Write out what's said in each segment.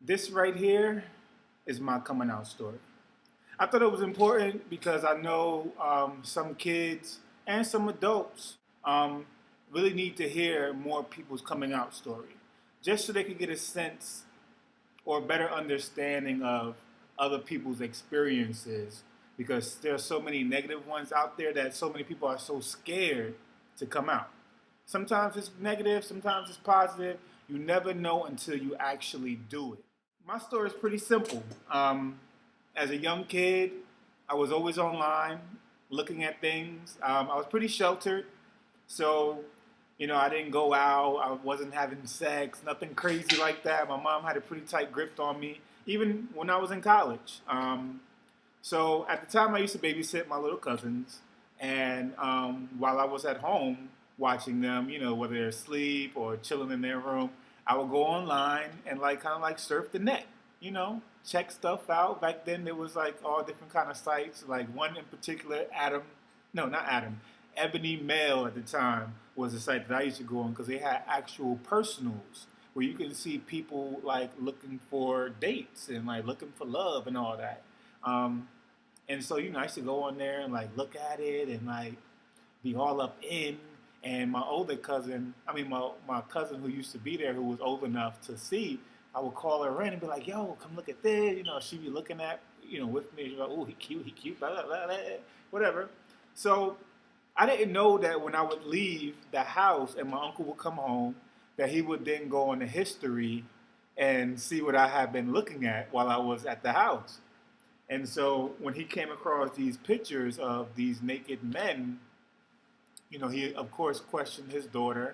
This right here is my coming out story. I thought it was important because I know some kids and some adults um, really need to hear more people's coming out story, just so they can get a sense or a better understanding of other people's experiences. Because there are so many negative ones out there that so many people are so scared to come out. Sometimes it's negative, sometimes it's positive. You never know until you actually do it. My story is pretty simple. As a young kid, I was always online looking at things. I was pretty sheltered, so I didn't go out. I wasn't having sex, nothing crazy like that. My mom had a pretty tight grip on me, even when I was in college. So at the time, I used to babysit my little cousins, and while I was at home watching them, whether they're asleep or chilling in their room, I would go online and kind of surf the net, check stuff out. Back then, there was all different kind of sites. Like one in particular, no, not Adam, Ebony Mail at the time was a site that I used to go on because they had actual personals where you can see people looking for dates and looking for love and all that. And so, I used to go on there and look at it and be all up in. And my older cousin, my cousin who used to be there, who was old enough to see, I would call her in and be like, "Yo, come look at this." She'd be looking at, with me. She'd be like, "Oh, he cute, blah, blah, blah, blah," whatever. So I didn't know that when I would leave the house and my uncle would come home, that he would then go on the history and see what I had been looking at while I was at the house. And so when he came across these pictures of these naked men, he of course questioned his daughter,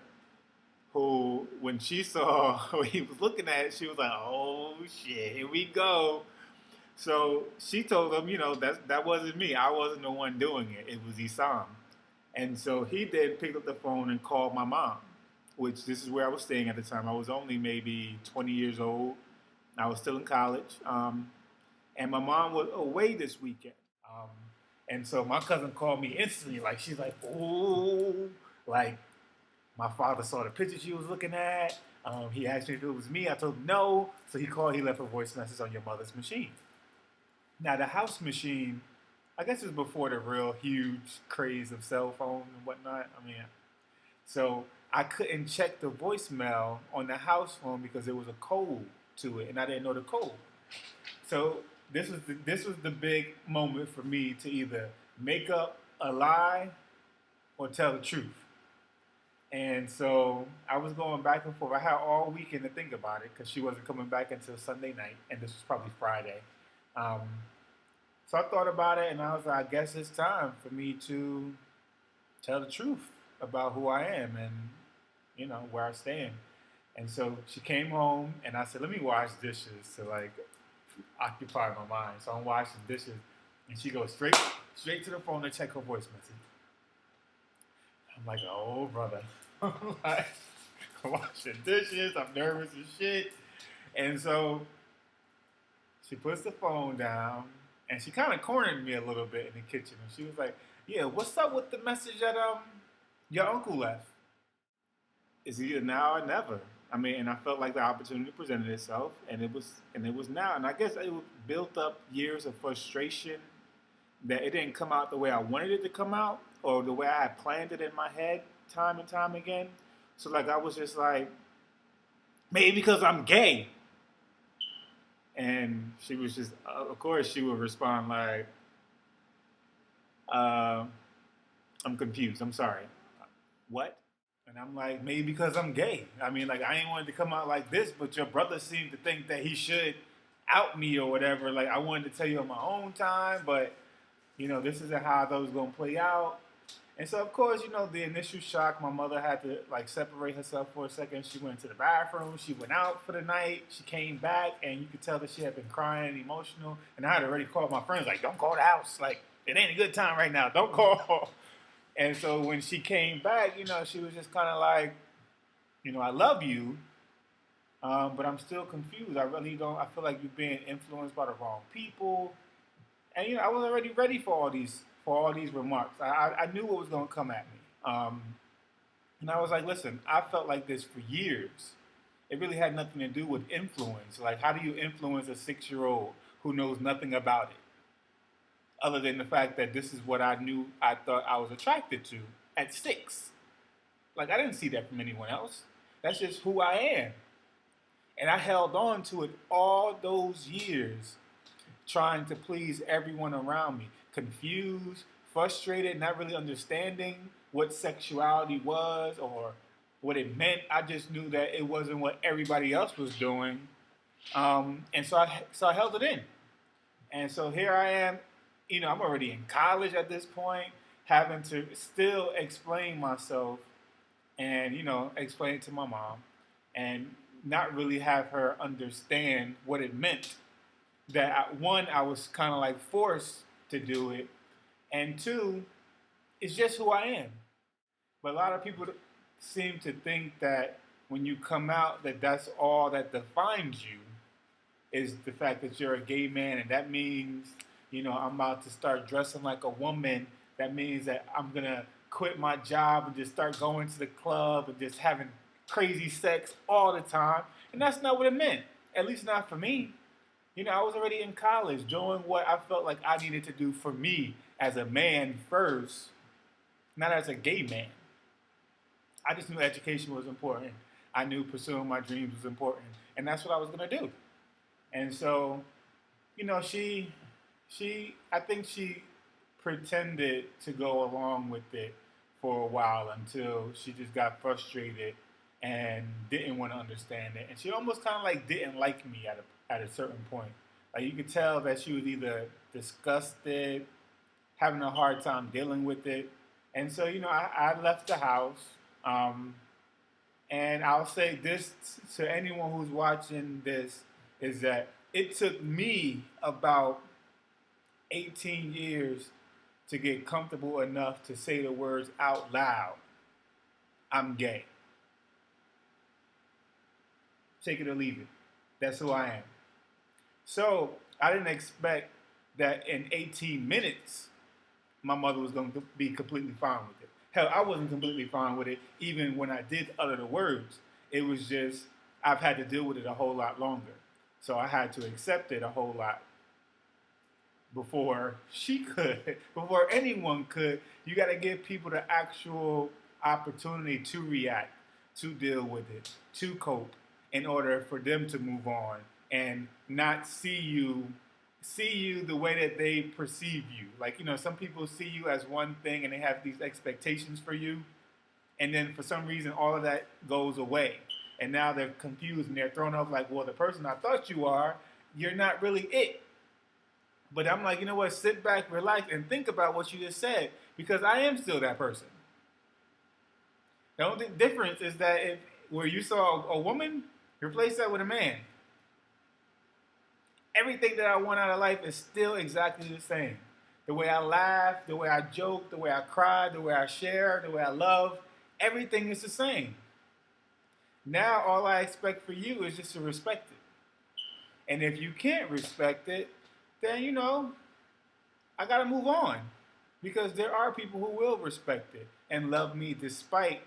who, when she saw what he was looking at, she was like, "Oh shit, here we go." So she told him, that wasn't me. I wasn't the one doing it. It was Isaam. And so he then picked up the phone and called my mom, which this is where I was staying at the time. I was only maybe 20 years old. I was still in college. And my mom was away this weekend. Um, and so my cousin called me instantly. She's like, "Oh, my father saw the picture she was looking at. He asked me if it was me. I told him no. So he called. He left a voice message on your mother's machine." Now the house machine, I guess, is before the real huge craze of cell phones and whatnot. So I couldn't check the voicemail on the house phone because there was a code to it, and I didn't know the code. So this was the big moment for me to either make up a lie or tell the truth. And so I was going back and forth. I had all weekend to think about it because she wasn't coming back until Sunday night, and this was probably Friday. Um, so I thought about it, and I was like, I guess it's time for me to tell the truth about who I am and where I stand. And so she came home, and I said, "Let me wash dishes to occupy my mind." So I'm washing dishes, and she goes straight to the phone to check her voice message. I'm like, "Oh, brother." I'm washing dishes. I'm nervous as shit. And so she puts the phone down, and she kind of cornered me a little bit in the kitchen. And she was like, "Yeah, what's up with the message that your uncle left? It's either now or never." And I felt like the opportunity presented itself, and it was now. And I guess it built up years of frustration that it didn't come out the way I wanted it to come out, or the way I had planned it in my head time and time again. So I was just like, maybe because I'm gay. And she was just, of course, she would respond like, uh, "I'm confused. I'm sorry. What?" And I'm like, "Maybe because I'm gay. I ain't wanted to come out like this, but your brother seemed to think that he should out me or whatever. I wanted to tell you on my own time, but this isn't how that was gonna play out." And so, of course, the initial shock, my mother had to separate herself for a second. She went to the bathroom. She went out for the night. She came back, and you could tell that she had been crying and emotional. And I had already called my friends, "Don't call the house. It ain't a good time right now. Don't call." And so when she came back, she was just kind of like, "I love you, but I'm still confused. I really don't. I feel like you're being influenced by the wrong people." And I was already ready for all these remarks. I knew what was going to come at me. And I was like, "Listen, I felt like this for years, It really had nothing to do with influence. Like, how do you influence a 6-year-old who knows nothing about it, other than the fact that this is what I knew I thought I was attracted to at 6? Like, I didn't see that from anyone else. That's just who I am. And I held on to it all those years, trying to please everyone around me. Confused, frustrated, not really understanding what sexuality was or what it meant. I just knew that it wasn't what everybody else was doing. And so I held it in. And so here I am, I'm already in college at this point, having to still explain myself and, explain it to my mom and not really have her understand what it meant. That one, I was kind of like forced to do it, and two, it's just who I am. But a lot of people seem to think that when you come out, that that's all that defines you is the fact that you're a gay man, and that means, I'm about to start dressing like a woman. That means that I'm gonna quit my job and just start going to the club and just having crazy sex all the time. And that's not what it meant. At least not for me. I was already in college doing what I felt like I needed to do for me as a man first, not as a gay man. I just knew education was important. I knew pursuing my dreams was important. And that's what I was going to do. And so, I think she pretended to go along with it for a while until she just got frustrated and didn't want to understand it. And she almost kind of like didn't like me at a certain point. Like, you could tell that she was either disgusted, having a hard time dealing with it. And so, I left the house. And I'll say this to anyone who's watching this, is that it took me about 18 years to get comfortable enough to say the words out loud, I'm gay. Take it or leave it. That's who I am. So I didn't expect that in 18 minutes, my mother was going to be completely fine with it. Hell, I wasn't completely fine with it even when I did utter the words. It was just, I've had to deal with it a whole lot longer. So I had to accept it a whole lot before she could, before anyone could. You got to give people the actual opportunity to react, to deal with it, to cope, in order for them to move on and not see you the way that they perceive you. Like, some people see you as one thing and they have these expectations for you. And then for some reason, all of that goes away. And now they're confused and they're thrown off like, well, the person I thought you are, you're not really it. But I'm like, you know what? Sit back, relax, and think about what you just said, because I am still that person. The only difference is that where you saw a woman, replace that with a man. Everything that I want out of life is still exactly the same. The way I laugh, the way I joke, the way I cry, the way I share, the way I love, everything is the same. Now all I expect for you is just to respect it. And if you can't respect it, then, I got to move on. Because there are people who will respect it and love me despite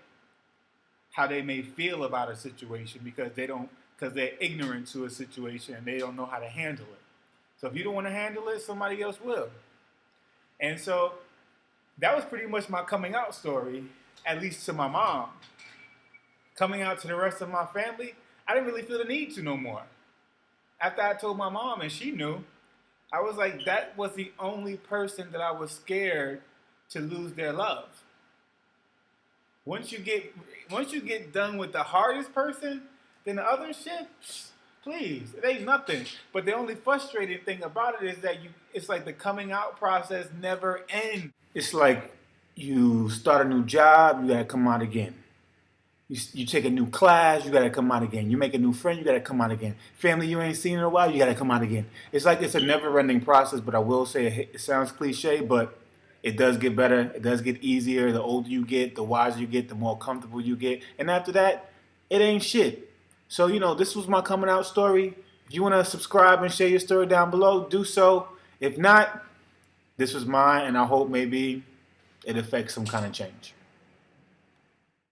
how they may feel about a situation, because they're ignorant to a situation and they don't know how to handle it. So if you don't want to handle it, somebody else will. And so that was pretty much my coming out story, at least to my mom. Coming out to the rest of my family, I didn't really feel the need to no more. After I told my mom and she knew, I was like, that was the only person that I was scared to lose their love. Once you get done with the hardest person, then the other shit, please, it ain't nothing. But the only frustrating thing about it is that it's like the coming out process never ends. It's like you start a new job, you gotta come out again. You take a new class, you gotta come out again. You make a new friend, you gotta come out again. Family you ain't seen in a while, you gotta come out again. It's like it's a never-ending process, but I will say it sounds cliche, but it does get better. It does get easier. The older you get, the wiser you get, the more comfortable you get. And after that, it ain't shit. So, this was my coming out story. If you want to subscribe and share your story down below, do so. If not, this was mine, and I hope maybe it affects some kind of change.